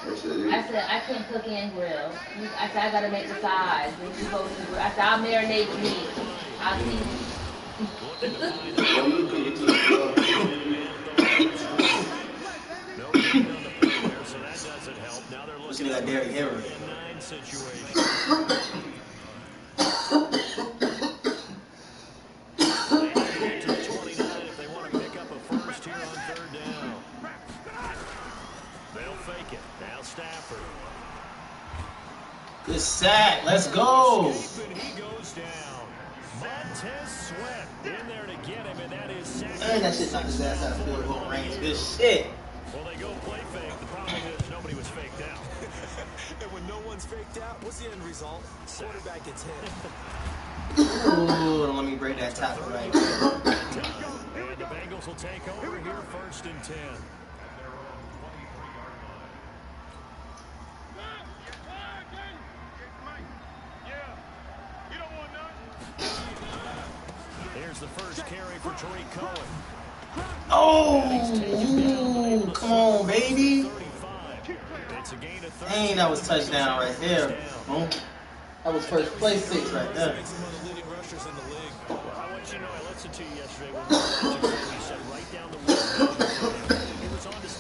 I said, I can't cook and grill. I said, I gotta make the sides. Then you go to the grill. I said, I'll marinate the meat. I'll see. This nigga got Derrick Henry. Good sack. Let's go. And that shit knocked his ass out of field goal range. Good shit. Well, they go play fake. The problem is nobody was faked out. And when no one's faked out, what's the end result? Quarterback gets hit. Ooh, let me break that tackle right there. And the Bengals will take over here, 1st and 10. Here's the first carry for Tariq Cohen. Oh, come on, baby. Dang, that was touchdown right there. Oh, that was first place 6 right there.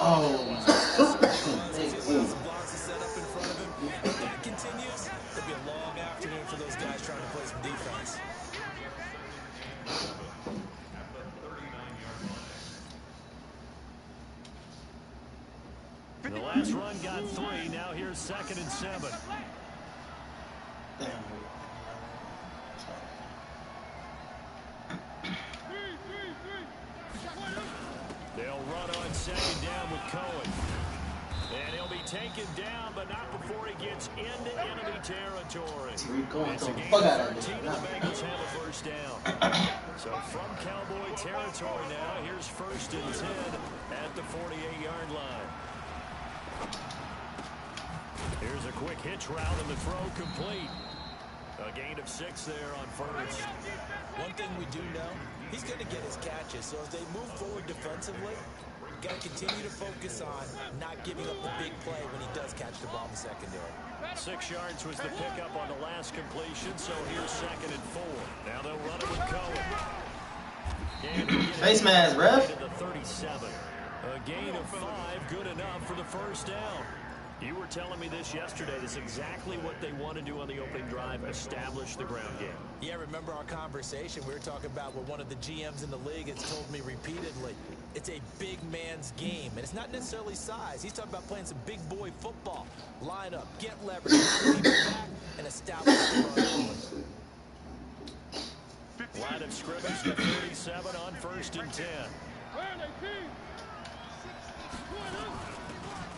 Oh, continues, it'll be a long afternoon for those guys trying to play some defense. The last run got 3. Now here's 2nd and 7. They'll run on 2nd down with Cohen. And he'll be taken down, but not before he gets into enemy territory. It's a gain of 13, and the Bengals have a 1st down. So from Cowboy territory now, here's 1st and 10 at the 48-yard line. Here's a quick hitch route and the throw complete. A gain of 6 there on 1st. One thing we do know, he's going to get his catches. So as they move forward defensively, got to continue to focus on not giving up the big play when he does catch the ball in the secondary. 6 yards was the pickup on the last completion, so here's 2nd and 4. Now they'll run it with Cohen. Face mask, ref. The 37. A gain of 5, good enough for the 1st down. You were telling me this yesterday. This is exactly what they want to do on the opening drive, establish the ground game. Yeah, remember our conversation? We were talking about what one of the GMs in the league has told me repeatedly. It's a big man's game, and it's not necessarily size. He's talking about playing some big boy football. Line up, get leverage, lead back, and establish the run. Line of scrimmage to 37 on 1st and 10.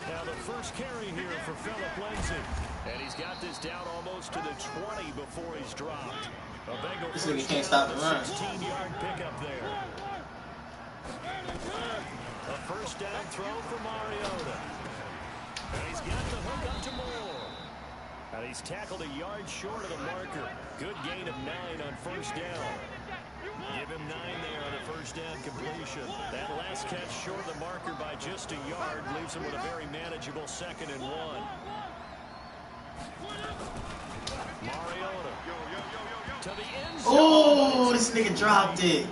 Now the first carry here for Phillip Lindsay. And he's got this down almost to the 20 before he's dropped. This nigga can't stop the run. 16-yard pickup there. A 1st down throw for Mariota. And he's got the hook up to Moore. And he's tackled a yard short of the marker. Good gain of 9 on 1st down. Give him 9 there on the 1st down completion. That last catch short of the marker by just a yard leaves him with a very manageable 2nd and 1. Mariota to the end zone. Oh, this nigga dropped it.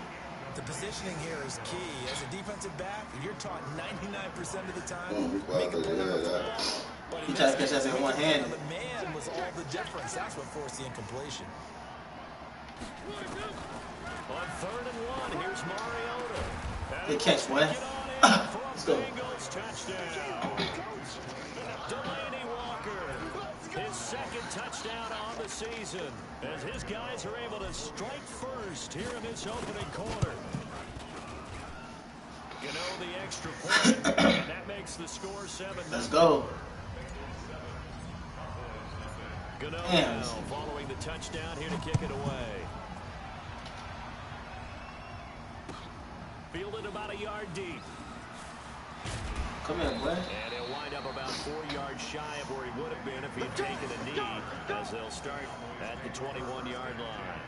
The positioning here is key. As a defensive back, you're taught 99% of the time, make a play on the football. He tried to catch that in one hand. The man was all the difference. That's what forced the incompletion. On 3rd and 1, here's Mariota. Good catch, boy. Let's go. Delaney Walker, his 2nd touchdown on the season, as his guys are able to strike first here in this opening quarter. Gano the extra point, and that makes the score 7. Let's go. Gano now following the touchdown here to kick it away. Fielded about a yard deep. Come here, boy. And he'll wind up about 4 yards shy of where he would have been if he had taken a knee, as they'll start at the 21-yard line.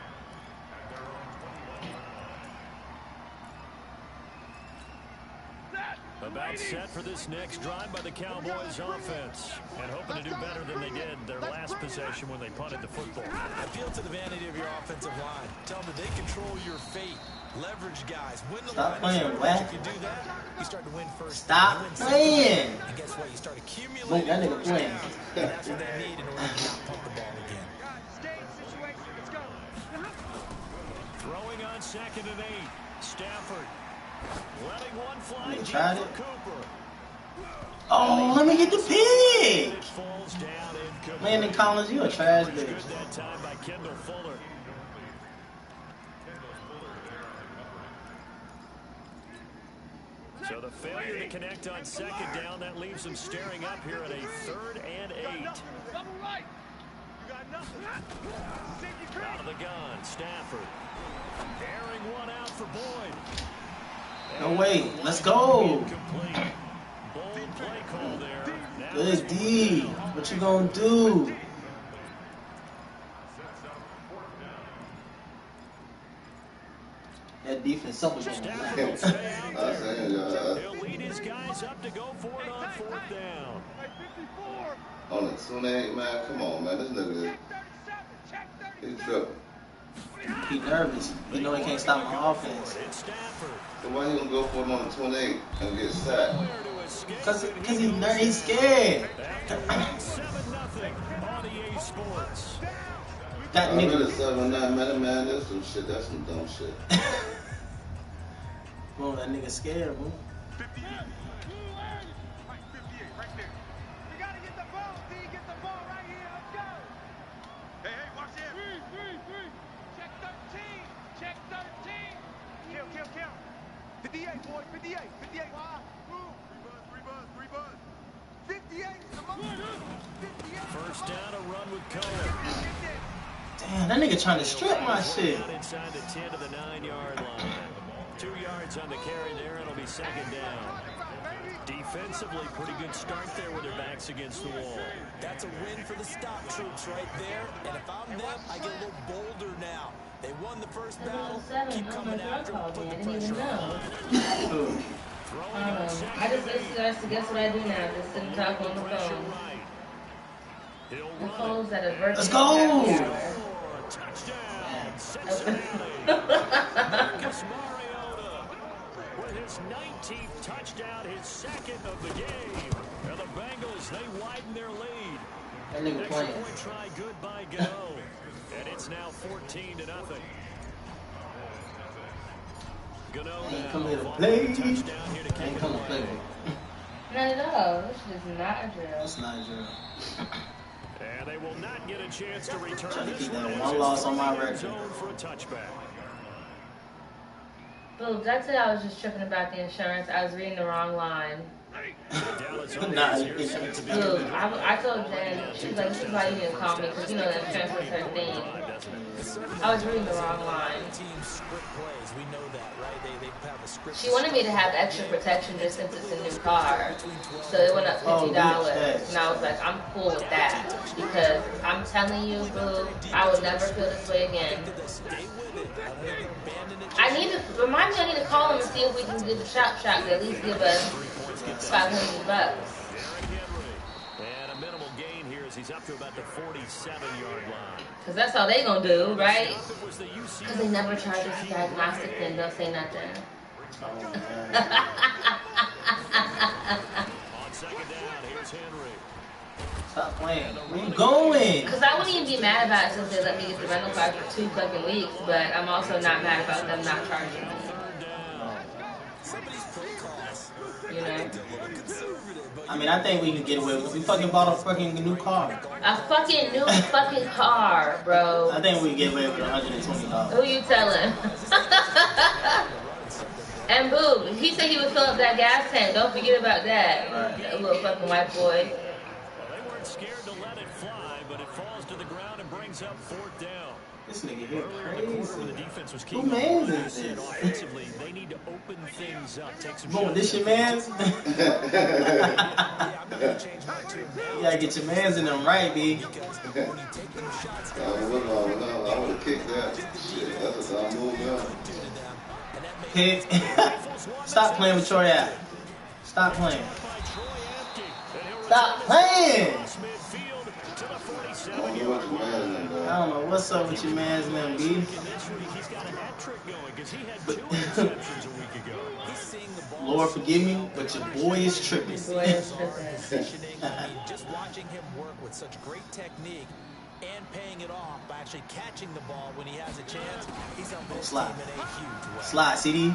About set for this next drive by the Cowboys offense. And hoping to do better than they did their last possession when they punted the football. Appeal to the vanity of your offensive line. Tell them that they control your fate. Leverage guys. Win the Stop line. playing, Whack. If you do that, you start to win first. Stop playing. And guess what? You start accumulating. Look, that nigga playing. And that's what they need in order to not pump the ball again. Throwing on 2nd and 8. Stafford. Letting one fly deep tried for it. Cooper. Oh, let me get the pick. It falls down incomplete. Landon Collins, you a trash Good bitch. that time by Kendall Fuller. So the failure to connect on 2nd down, that leaves them staring up here at a 3rd and 8. Out of the gun, Stafford. Airing one out for Boyd. No way, let's go. Incomplete. Bold play call there. Now Good D. What you gonna do? That defense, something going Stafford on. will stay out there. He'll lead his guys up to go for it on 4th down. On the 28, man. Come on, man. This nigga, he's tripping. He nervous. He know he can't stop my offense. It's Stafford. So why he gonna go for it on the 28 and get sacked? Where to escape. Cause he's scared. After winning 7-0 on EA Sports. That I really nigga. 7-9, man. That's some shit. That's some dumb shit. Bro, that nigga scared, bro. First down, a run with Cohen. Damn, that nigga trying to strip my shit. Out inside the 10 to the 9-yard line. 2 yards on the carry there, and it'll be 2nd down. Defensively, pretty good start there with their backs against the wall. That's a win for the stop troops right there. And if I'm them, I get a little bolder now. They won the first battle. Keep coming after them, put the pressure on. I just listened to us to guess what I do now. Just sit and talk on the phone. The phone's at a virtual. Let's go! Marcus Mariota with his 19th touchdown, his 2nd of the game. And the Bengals, they widen their lead. That nigga Extra playing. point try good by Gano. And it's now 14-0. Gano Ain't come here to now play. touchdown here to kick Ain't it come to away. play. Not at all. This is not a drill. That's not a drill. And they will not get a chance to return Trying to this keep that one. one loss on my record. Zone for a touchback. Boo, that's it. I was just tripping about the insurance. I was reading the wrong line. Dallas Nah, Oilers here set to be Boo, I told Jen, she was like, this is why you didn't call me, because you know that insurance was her thing. I was reading the wrong line. Team script plays. We know that, right? They have a script. She wanted me to have extra protection just since it's a new car. So it went up $50. And I was like, I'm cool with that. Because I'm telling you, boo, I would never feel this way again. I need to, remind me I need to call them and see if we can do the shop to at least give us $500. And a minimal gain here as he's up to about the 47-yard line. Because that's all they gonna do, right? Because they never charge us a diagnostic and they'll say nothing. On 2nd down, here's Henry. Stop playing. Where you going? Because I wouldn't even be mad about it since they let me get the rental car for 2 fucking weeks, but I'm also not mad about them not charging me. You know? I mean, I think we can get away with it. We fucking bought a fucking new car. A fucking new fucking car, bro. I think we can get away with $120. Who you telling? And boo, he said he would fill up that gas tank. Don't forget about that. Right. That little fucking white boy. Well, they weren't scared to let it fly, but it falls to the ground and brings up 4th down. This nigga here Earlier in the quarter, when the crazy. defense was Who keeping mans the ball, is said this? offensively, they need to open things up, take some Boom, shots. this your mans? Yeah, I'm going to change my tune now. You gotta get your mans in them right, B. Because when you take them shots, I would have kicked that. Shit, that's a dumb move, man. Hit. Stop playing with Troy out. Stop playing. Stop playing. I don't know what's up with your man's name, B. Lord forgive me, but your boy is tripping. Just watching him work with such great technique and paying it off by actually catching the ball when he has a chance, he's helping his team in a huge way. Slide, CD.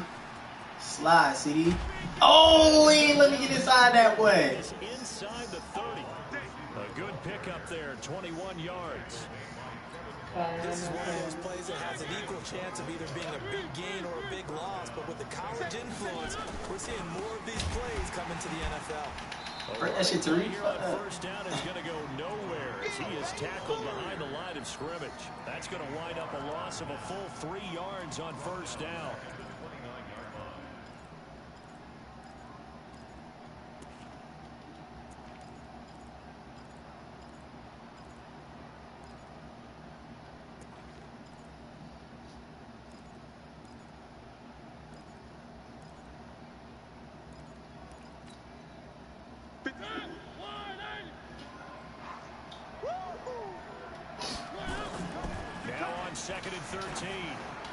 Slide, CD. Oh, he ain't let me get inside that way. Inside the 30. A good pickup there, 21 yards. This is one of those plays that has an equal chance of either being a big gain or a big loss, but with the college influence, we're seeing more of these plays come into the NFL. That shit to read. First down is going to go nowhere as he is tackled behind the line of scrimmage. That's going to wind up a loss of a full 3 yards on first down. Now on 2nd and 13,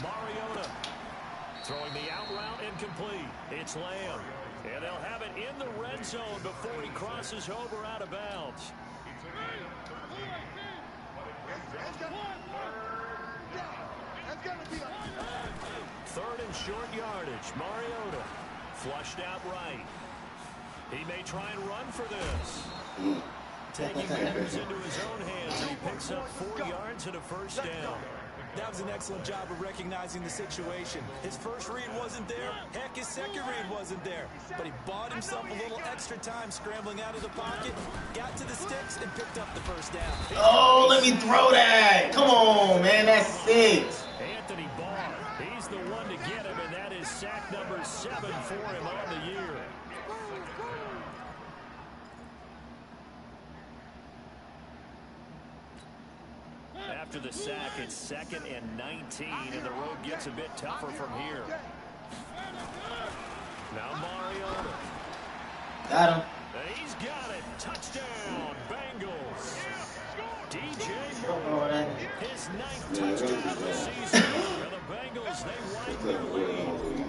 Mariota throwing the out route incomplete. It's Lamb, and they'll have it in the red zone before he crosses over out of bounds. Third and short yardage. Mariota flushed out right. He may try and run for this. Taking matters into his own hands, and he picks up 4 yards and a first down. That was an excellent job of recognizing the situation. His first read wasn't there. Heck, his second read wasn't there. But he bought himself a little extra time scrambling out of the pocket, got to the sticks, and picked up the first down. Oh, let me throw that. Come on, man. That's 6. Anthony Barr, he's the one to get him, and that is sack number 7 for him on the year. After the sack, it's 2nd and 19, and the road gets a bit tougher from here. Now Mariota. Got him. And he's got it. Touchdown, Bengals. DJ Oh, Moore, that. his 9th touchdown of the season. And the Bengals, they widen their lead.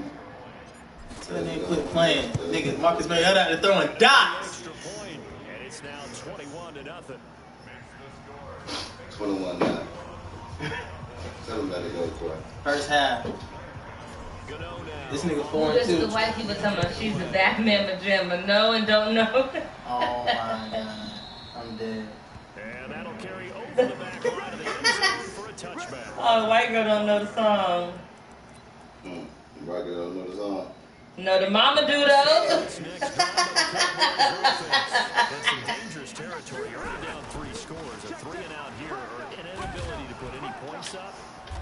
So they quit playing. Niggas, Marcus Mariota out there throwing dots. Extra point, and it's now 21-0. 21 now. Tell him let it go for it. First half. This nigga 4 and This is 2. the white people talking about she's the Batman pajama. Know and don't know. Oh my god. I'm dead. And that'll carry over the back line of the end zone for a touchback. Oh, the white girl don't know the song. Right there, don't know the song. No, the mama do though. That's some dangerous territory. Already down 3 scores. A 3 and out here, or an inability to put any points up.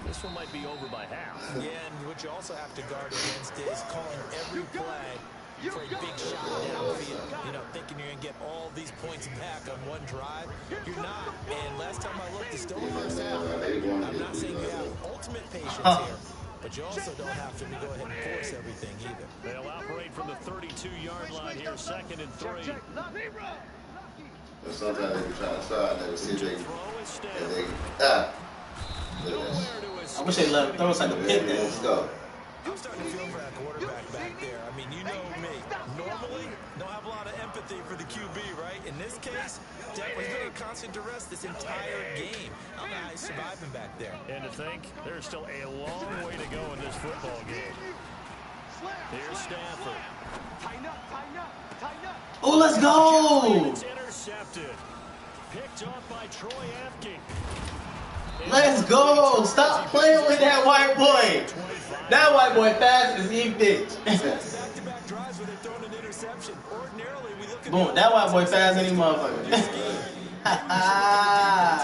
This one might be over by half. Yeah, and what you also have to guard against is calling every play for a big shot downfield. You know, thinking you're going to get all these points back on one drive. You're not. And last time I looked, it's still the first half. I'm not saying you have ultimate patience here, but you also don't have to go ahead and force everything either. They'll operate from the 32-yard line here, 2nd and 3. But sometimes they be trying to start, and they see they I wish they let him throw us like a pit there. Let's go. I'm starting to feel for that quarterback back there. I mean, you know me. Normally, don't have a lot of empathy for the QB, right? In this case, definitely been a constant duress this entire game. I don't know how he's surviving back there. And to think, there's still a long way to go in this football game. Here's Stafford. Oh, let's go! It's intercepted. Picked off by Troy Apke. Let's go! Stop playing with that white boy. That white boy fast as he bitch. Back-to-back drives where they're throwing an interception. Ordinarily, we look at Boom, that white boy fast as any motherfucker.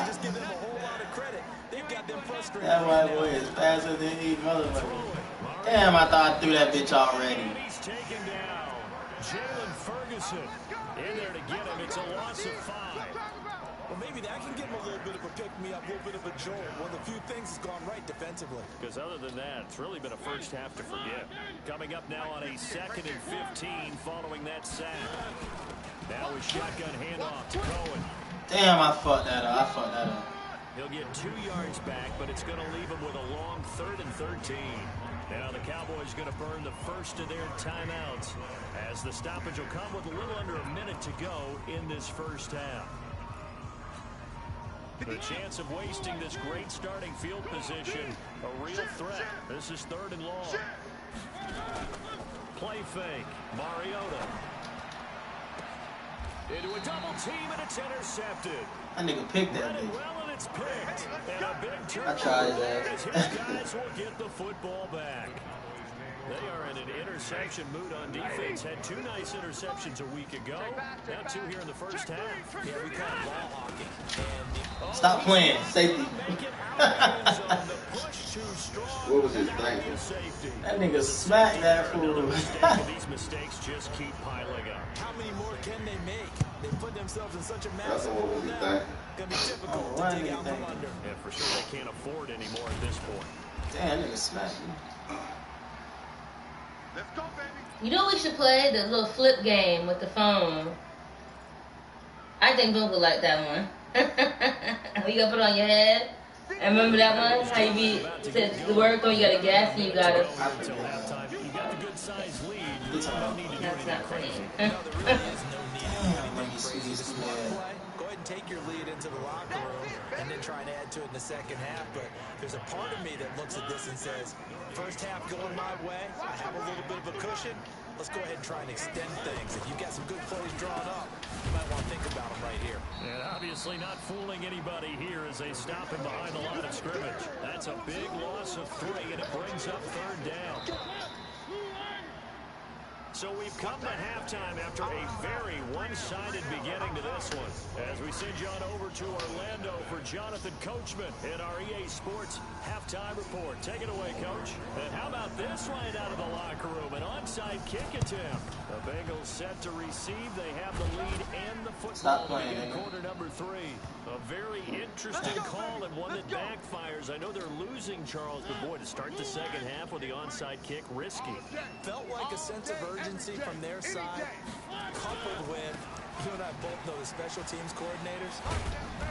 just give them a whole lot of credit. They've got them frustrated. That white boy is faster than any motherfucker. Damn, I thought I threw that bitch already. He's taken down. Jalen Ferguson in there to get him. It's a loss of 5. Well, maybe that's That can give him a little bit of a pick-me-up, a little bit of a jolt. One of the few things that's gone right defensively. Because other than that, it's really been a first half to forget. Coming up now on a 2nd and 15 following that sack. Now with shotgun handoff to Cohen. Damn, I fucked that up. He'll get 2 yards back, but it's going to leave him with a long 3rd and 13. Now the Cowboys going to burn the first of their timeouts as the stoppage will come with a little under a minute to go in this first half. The chance of wasting this great starting field position, a real threat. This is 3rd and long. Play fake, Mariota. Into a double team, and it's intercepted. That nigga picked that bitch. Well, and it's picked. And a big turn. I tried His that. guys will get the football back. They are in an interception mood on defense. Had 2 nice interceptions a week ago. Now 2 here in the first half. Yeah, we call it ball hawking. Stop playing. Safety. What was his thing? That nigga smacked that fool. These mistakes just keep piling up. How many more can they make? They put themselves in such a That's massive what hole was his now. thing. Gonna be difficult to dig out from under. Yeah, for sure they can't afford anymore at this point. Damn, nigga smacked me. Let's go, baby. You know we should play the little flip game with the phone. I think Bill would like that one. You gotta put it on your head. And remember that one? How you be to work or you gotta guess and you gotta. Until halftime, you got the good size lead. You don't need to do That's anything not funny. crazy. No, there really is no need to do Damn, let me anything see crazy. this The smart man. play, go ahead and take your lead into the locker room and then try and add to it in the second half. But there's a part of me that looks at this and says, first half going my way, I have a little bit of a cushion. Let's go ahead and try and extend things. If you've got some good plays drawn up, you might want to think about them right here. And obviously not fooling anybody here as they stop him behind the line of scrimmage. That's a big loss of 3, and it brings up 3rd down. So we've come to halftime after a very one-sided beginning to this one. As we send you on over to Orlando for Jonathan Coachman in our EA Sports halftime report. Take it away, Coach. And how about this right out of the locker room? An onside kick attempt. The Bengals set to receive. They have the lead and the football to begin quarter number 3. A very interesting call and one that backfires. I know they're losing Charles, but boy, to start the second half with the onside kick, risky. Felt like a sense of urgency from their side, coupled with, you and I both know the special teams coordinators,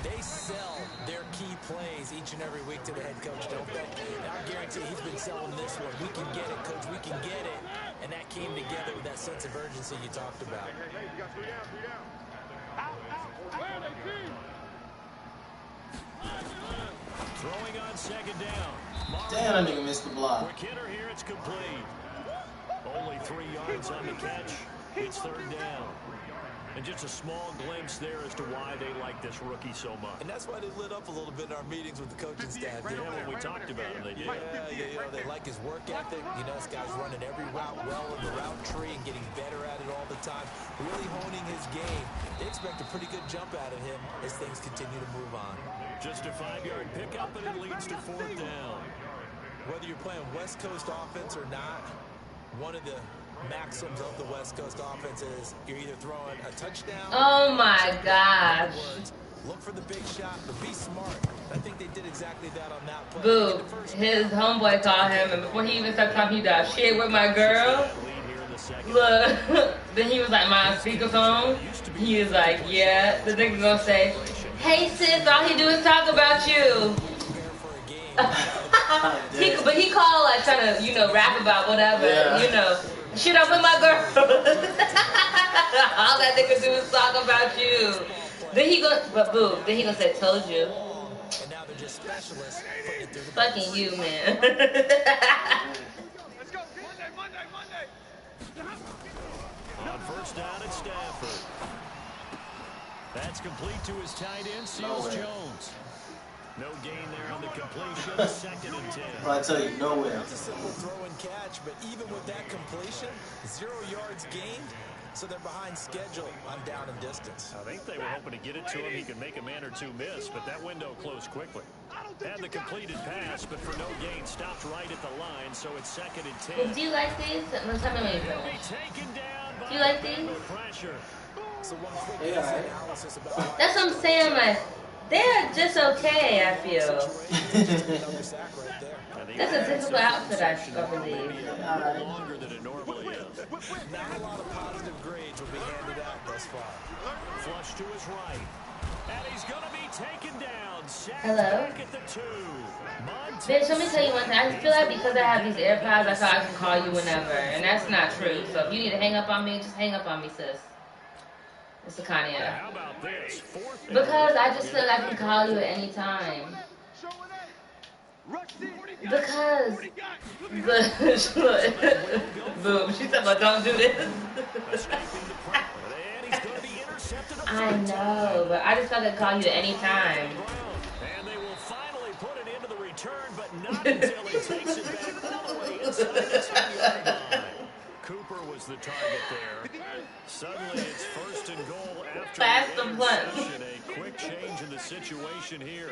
they sell their key plays each and every week to the head coach, don't they? And I guarantee he's been selling this one. We can get it, coach, we can get it. And that came together with that sense of urgency you talked about. Throwing on second down. Damn, that nigga missed the block. Quick hitter here, it's complete. Only 3 yards on the catch. It's 3rd down. And just a small glimpse there as to why they like this rookie so much. And that's why they lit up a little bit in our meetings with the coaching staff. Yeah, when we talked about him, they did. You know, they like his work ethic. You know, this guy's running every route well in the route tree and getting better at it all the time. Really honing his game. They expect a pretty good jump out of him as things continue to move on. Just a 5-yard pickup, and it leads to 4th down. Whether you're playing West Coast offense or not, one of the maxims of the West Coast offense is you're either throwing a touchdown. Oh my gosh. Look for the big shot, but be smart. I think they did exactly that on that play. Boo. His homeboy called him, and before he even started talking, he done shit with my girl. Look. Then he was like, my speakerphone. He was like, yeah. The nigga gonna say, hey sis, all he do is talk about you. But he called like trying to, you know, rap about whatever, you know. Shit up with my girl. All that nigga do is talk about you. Then he gonna say, told you. And now they're just specialists. Fucking you, man. Let's go. Monday. On 1st down at Stafford. That's complete to his tight end, Seals Jones. No gain there on the completion. 2nd and 10. I tell you, nowhere. It's a simple throw and catch, but even with that completion, 0 yards gained, so they're behind schedule on down and distance. I think they were hoping to get it to him. He could make a man or two miss, but that window closed quickly. Had the completed pass, but for no gain, stopped right at the line, so it's 2nd and 10. Do you like these? Let's tell me when you finish. Taken down by Do you like these? pressure. So one quick analysis about That's what I'm saying, like, They're just okay, I feel. That's a typical outfit, I believe. Longer than it normally is. Not a lot of positive grades will be handed out thus far. Flush to his right. And he's going to be taken down. Hello? Back at the 2. Bitch, let me tell you one thing. I feel like because I have these AirPods, I thought I can call you whenever. And that's not true. So if you need to hang up on me, just hang up on me, sis. It's a Kanye. How about this? Because I just feel like I can call you at any time. Because boom, she said, "But don't do this." I know, but I just thought I'd call you at any time. And they will finally put it into the return, but not until he takes it back all the way inside the 10-yard line. Cooper was the target there. Suddenly it's first and goal after Fast the and blunt. interception. A quick change in the situation here.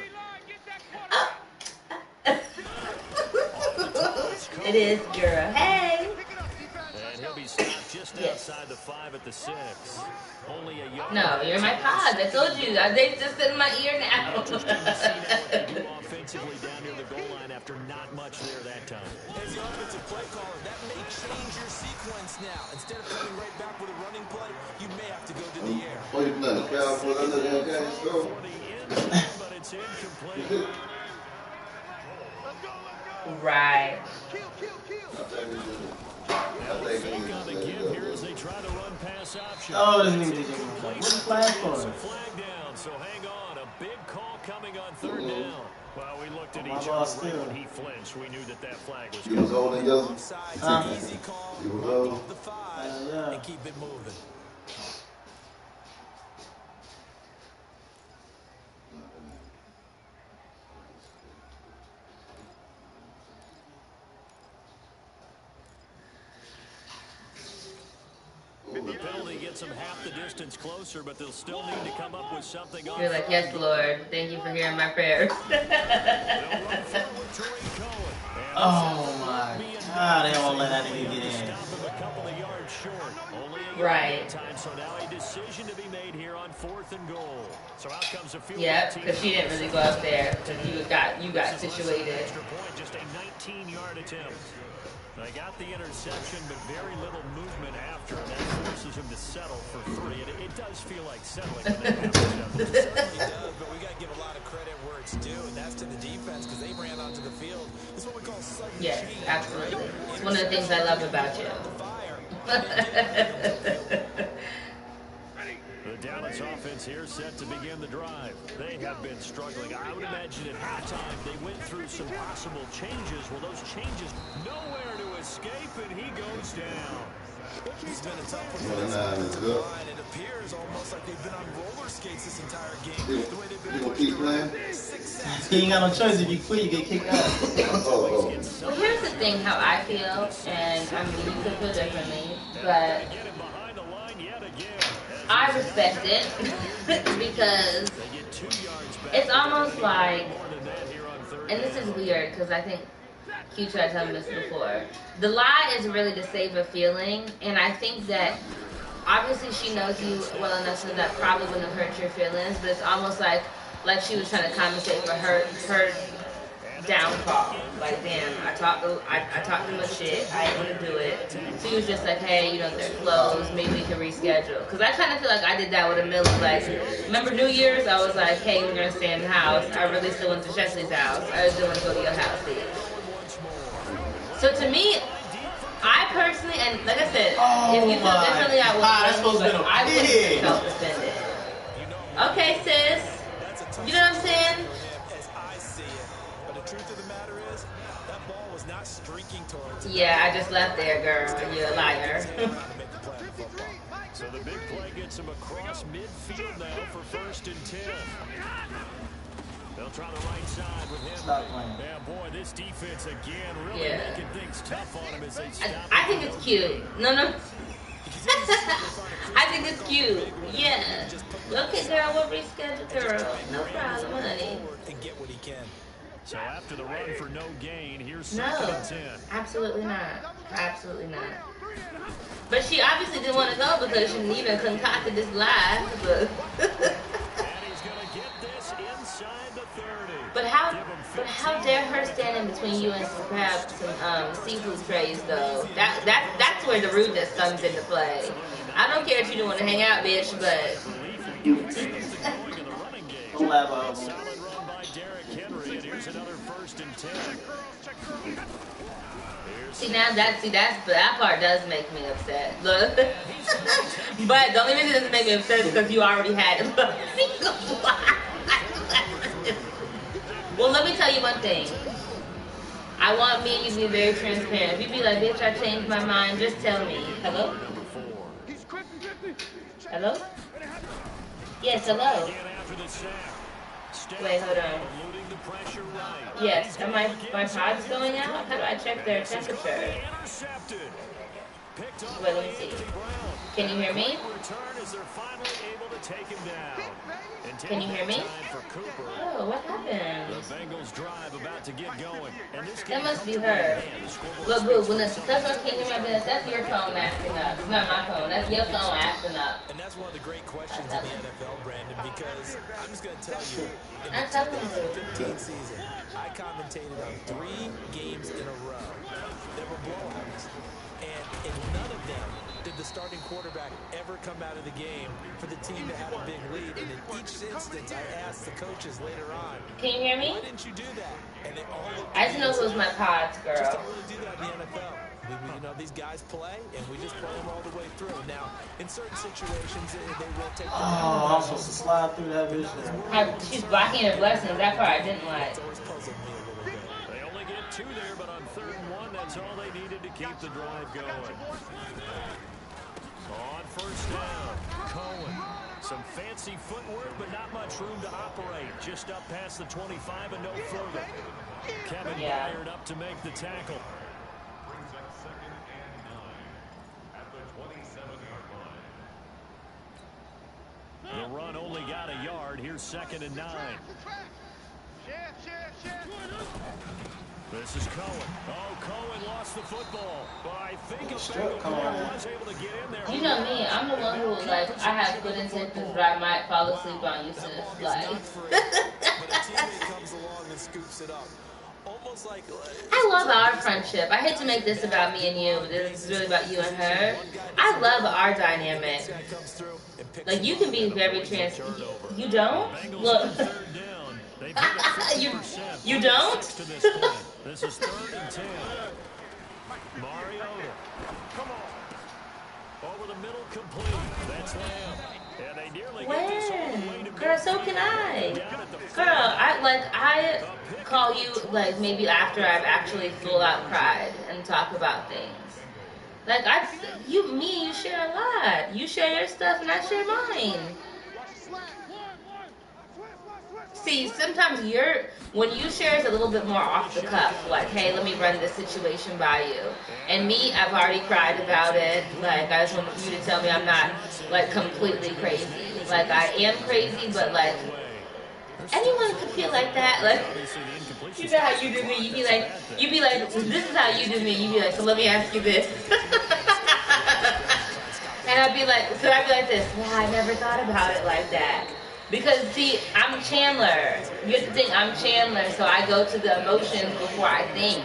It is, girl. Hey. And he'll be stopped just outside the 5 at the 6. Only a yard. No, you're my pod. I told you. They just in my ear now. Offensively down near the goal line after not much there that time. As the offensive play caller, that may change your sequence now. Instead of coming right back with a running play, you may have to go to the air. What you playing, the Cowboys under that game, so? But it's incomplete. Right. I think On the give here as they try to run pass option. Oh, this nigga did what the flag for? Flag down, so hang on. A big call coming on 3rd down. Well, we looked at My each boss other right still. when he flinched. We knew that flag was You was coming. holding yours? Offside, Huh? it's an easy call. You Run will. off the 5 Yeah. and keep it moving. The penalty gets them half the distance closer, but they'll still need to come up with something on You're like, yes, Lord. Thank you for hearing my prayers. Oh my God, they won't let that nigga get in. Right. So now a decision to be made here on 4th and goal. So out comes a field. Yep, because she didn't really go up there because you got situated. Extra point, just a 19-yard attempt. They got the interception, but very little movement after, and that forces him to settle for 3. And it does feel like settling when that happens. It certainly does, but we got to give a lot of credit where it's due, and that's to the defense because they ran onto the field. This is what we call sudden Yes, change. absolutely. It's one of the things I love about you. The Dallas offense here set to begin the drive. They have been struggling. I would imagine at halftime they went through some possible changes. Well, those changes nowhere to escape, and he goes down. It's been a tough one for Well, this nah, it's good. line. It appears almost like they've been on roller skates this entire game. The way they've You been gonna keep playing? You ain't got no choice. If you quit, you get kicked out. Oh, Well, here's the thing, how I feel, and I mean, you could feel differently, but Get him behind the line yet again. I respect it because They get 2 yards back. it's almost like, More than that here on 3rd and this is weird because I think Q tried to tell me this before. The lie is really to save a feeling, and I think that obviously she knows you well enough so that probably wouldn't have hurt your feelings, but it's almost like she was trying to compensate for her downfall. Like, damn, I talked too much shit. I ain't gonna do it. So he was just like, hey, you know, they're closed. Maybe we can reschedule. Because I kind of feel like I did that with a Millie. Like, remember New Year's? I was like, hey, we're gonna stay in the house. I really still went to Chesley's house. I still want to go to your house, bitch. So to me, I personally, and like I said, if you feel differently, I would. That's supposed to be I a would pig. felt suspended. Okay, sis. You know what I'm saying? As I see it. But the truth of the matter is, that ball was not streaking towards him. Yeah, I just left there, girl. You're a liar. So the big play gets him across midfield now for 1st and 10. They'll try the right side with him. Stop playing. Yeah, boy, this defense again really making things tough on him as they stop. I think it's cute. No. I think it's cute. Yeah. Okay, girl, we'll reschedule, girl. No problem, honey. And get what he can. So after the run for no gain, here's 2nd No, and 10. absolutely not. Absolutely not. But she obviously didn't want to go because she even concocted this lie. But And he's going to get this How dare her stand in between you and some crab, some seafood trays though? That's where the rudeness comes into play. I don't care if you don't want to hang out, bitch, but. Don't laugh out. Solid run by Derrick Henry, and here's another 1st and 10. That part does make me upset. Look. But the only reason it doesn't make me upset is because you already had it. Well, let me tell you one thing. I want me and you to be very transparent. If you be like, bitch, I changed my mind, just tell me. Hello? Hello? Yes, hello. Wait, hold on. Yes, are my pods going out? How do I check their temperature? Wait, let me see. Can you hear me? Can you hear me? Oh, what happened? That must be her. Look, boo, when the stuff on King of my business, that's your phone acting up. It's not my phone. That's your phone acting up. And that's one of the great questions in the NFL, Brandon, because I'm just going to tell you, in I'm the telling you. 2015 season, I commentated on 3 games in a row. There were blowouts. And in none of them did the starting quarterback ever come out of the game for the team that had a big lead. And in each instance, I asked the coaches later on, can you hear me? why didn't you do that? And they all looked I just know it was my pods, girl. just don't really do that in the NFL. You know, these guys play, and we just play them all the way through. Now, in certain situations, they will take the Oh, I'm supposed to slide through that bitch there. She's blocking her blessings. That part I didn't like. It's always puzzled me a little bit. They only get 2 there, but on 3rd and 1, that's all they needed to keep the drive going. On 1st down, Cohen. Some fancy footwork, but not much room to operate. Just up past the 25 and no further. Kevin Byard up to make the tackle. The run only got a yard. Here's 2nd and 9. This is Cohen. Oh, Cohen lost the football. But I think a Bengal was able to get in there. You know me, I'm the one who, like, I have good intentions, but I might fall asleep on you, sis. Like. But a teammate comes along and scoops it up. Almost like I love our friendship. I hate to make this about me and you, but this is really about you and her. I love our dynamic. Like, you can be very You don't? Look. you don't? This is 3rd and 10. Mariota. Come on. Over the middle, complete. That's Lamb. And they nearly get this all the way to Girl, so can I. Girl, I call you, like, maybe after I've actually full out cried and talk about things. Like, you share a lot. You share your stuff and I share mine. See, sometimes when you share it's a little bit more off the cuff, like, hey, let me run this situation by you. And me, I've already cried about it. Like, I just want you to tell me I'm not, like, completely crazy. Like, I am crazy, but, like, anyone could feel like that. Like, you know how you do me. You be like, this is how you do me. You be like, so let me ask you this. And I'd be like this. Yeah, I never thought about it like that. Because, see, I'm Chandler. You have to think I'm Chandler, so I go to the emotions before I think.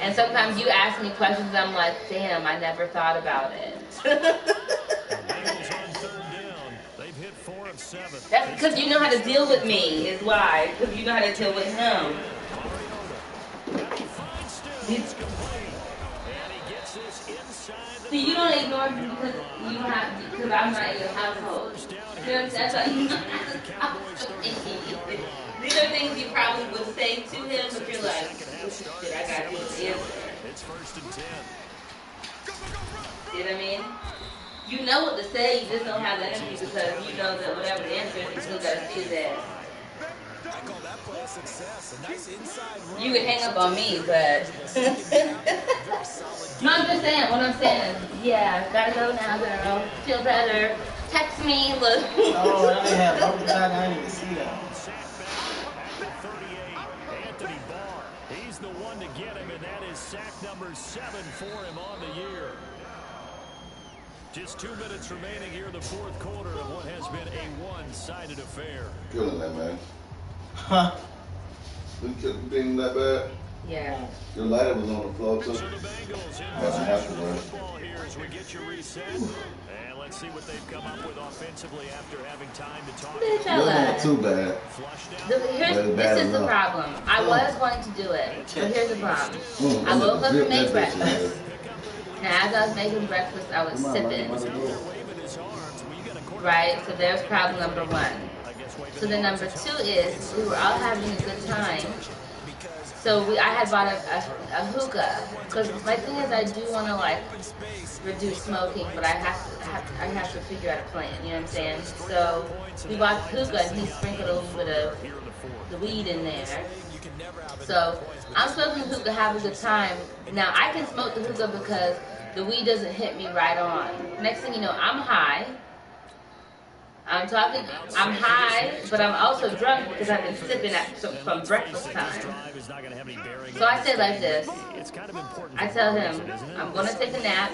And sometimes you ask me questions, and I'm like, damn, I never thought about it. That's because you know how to deal with me, is why. Because you know how to deal with him. See, you don't ignore me because you don't have to, because I'm not in your household. You know what I'm saying? That's why you don't have to talk to me. These are things you probably would say to him, but you're like, shit, I got this answer. It's 1st and 10. See what I mean? You know what to say, you just don't have the energy because you know that whatever the answer is, you still gotta see his ass. I call that play a success. A nice inside run. You could hang up on me, but no, I'm just saying. What I'm saying is, yeah, gotta go now, girl. Feel better. Text me. Look. Oh, I didn't have over that. I didn't even see that. Anthony Barr. He's the one to get him, and that is sack number 7 for him on the year. Just 2 minutes remaining here in the 4th quarter of what has been a one-sided affair. Feeling that, man. Huh? You kept being that bad? Yeah. Your lighter was on the floor too. So the Bengals in But I have to possession run. of the ball here as we get you reset. And let's see what they've come up with offensively after having time to talk. Bitch, I Yours lied. ain't too bad. This is the problem. I was going to do it, but here's the problem. I woke up and made breakfast. Now, as I was making breakfast, I was sipping. Right? So there's problem number one. So then number two is we were all having a good time. So I had bought a hookah, because my thing is I do want to like reduce smoking, but I have to figure out a plan. You know what I'm saying? So we bought the hookah, and he sprinkled a little bit of the weed in there. So I'm smoking the hookah, have a good time. Now I can smoke the hookah because the weed doesn't hit me right on. Next thing you know, I'm high. I'm high, but I'm also drunk because I've been sipping from breakfast time. So I say like this. I tell him, I'm going to take a nap.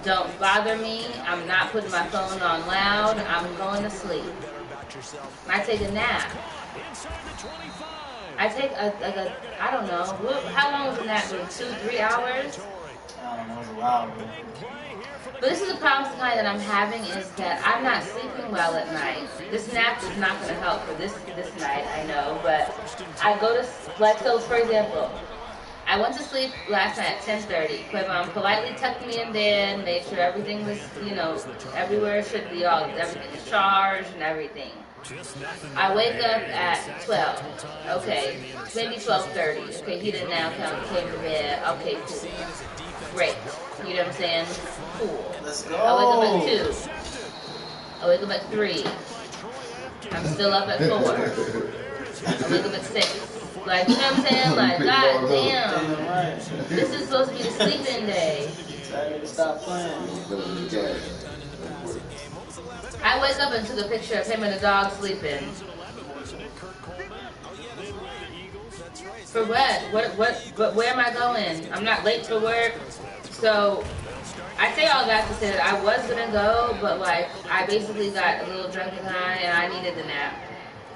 Don't bother me. I'm not putting my phone on loud. I'm going to sleep. I take a nap. I take I don't know. How long was the nap? 2-3 hours? I don't know, it was a while ago. But this is the problem tonight that I'm having is that I'm not sleeping well at night. This nap is not going to help for this night, I know. But I go to, like, so for example, I went to sleep last night at 10:30. Quavon politely tucked me in bed, made sure everything was, you know, everywhere it should be, everything is charged and everything. I wake up at 12. Okay, maybe 12:30. Okay, he didn't now came to bed. Okay, cool. Great. You know what I'm saying? Cool. Let's go. I wake up at 2. I wake up at 3. I'm still up at 4. I wake up at 6. Like, you know what I'm saying? Like, god damn. This is supposed to be the sleeping day. Stop playing. I wake up and took a picture of him and the dog sleeping. For what? Where am I going? I'm not late for work. So I say all that to say that I was gonna go, but like I basically got a little drunk and high, and I needed the nap.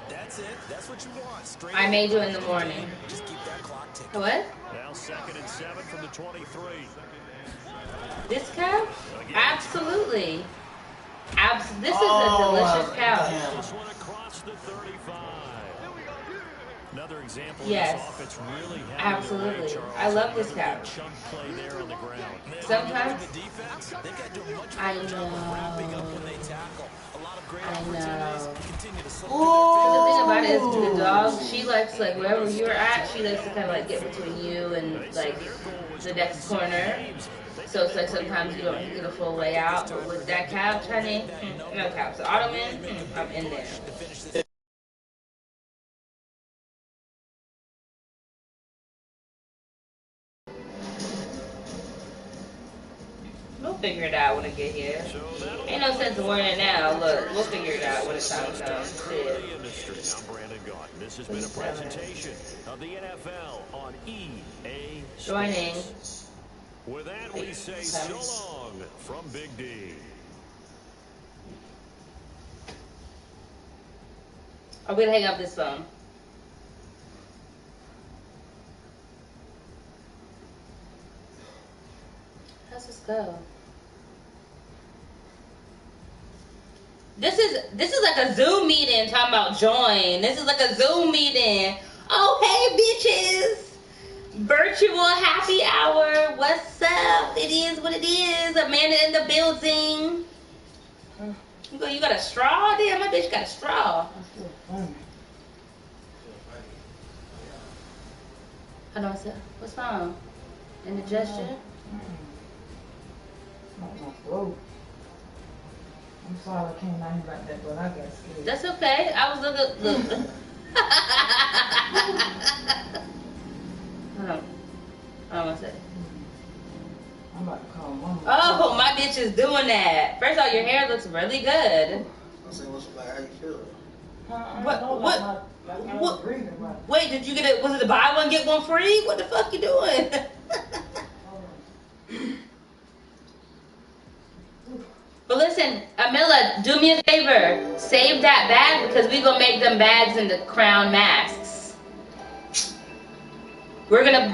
That's it. That's what you want. Straight I may do it in the morning. Just keep that clock ticking. What? Now 2nd and 7 from the 23. This cow? Absolutely. This is a delicious cow. This one across the 35. Another example Yes. of this offense really Absolutely. I love this cow. chunk play there on the ground. Sometimes The defense, they've got to do a much I better job of wrapping up know. when they tackle. A lot of great I opportunities. know. Continue to slip The thing about it is the dog, she likes like wherever you're at, she likes to kind of like get between you and like the next corner. So it's like sometimes you don't get a full way out, but with that couch, honey, no couch. The ottoman, I'm in there. We'll figure it out when it get here. Ain't no sense in worrying now. Look, we'll figure it out when the time comes. Shit. I'm Brandon Gaunt. This has been a presentation of the NFL on EA Sports. Joining. With that, we say so long from Big D. I'm gonna hang up this phone. How's this go? This is like a Zoom meeting talking about join. This is like a Zoom meeting. Oh, hey, bitches. Virtual happy hour. What's up? It is what it is. Amanda in the building. You got a straw? Damn, my bitch got a straw. Hold on, what's wrong? Indigestion? I'm sorry I came out here like that, but I got scared. That's okay. I was looking. Hold on one second. I'm about to call mama. Oh, my bitch is doing that. First of all, your hair looks really good. I say, what's like, how you feel? What? Wait, did you get it? Was it the buy one get one free? What the fuck you doing? But listen, Amila, do me a favor. Save that bag because we gonna make them bags into crown masks. We're gonna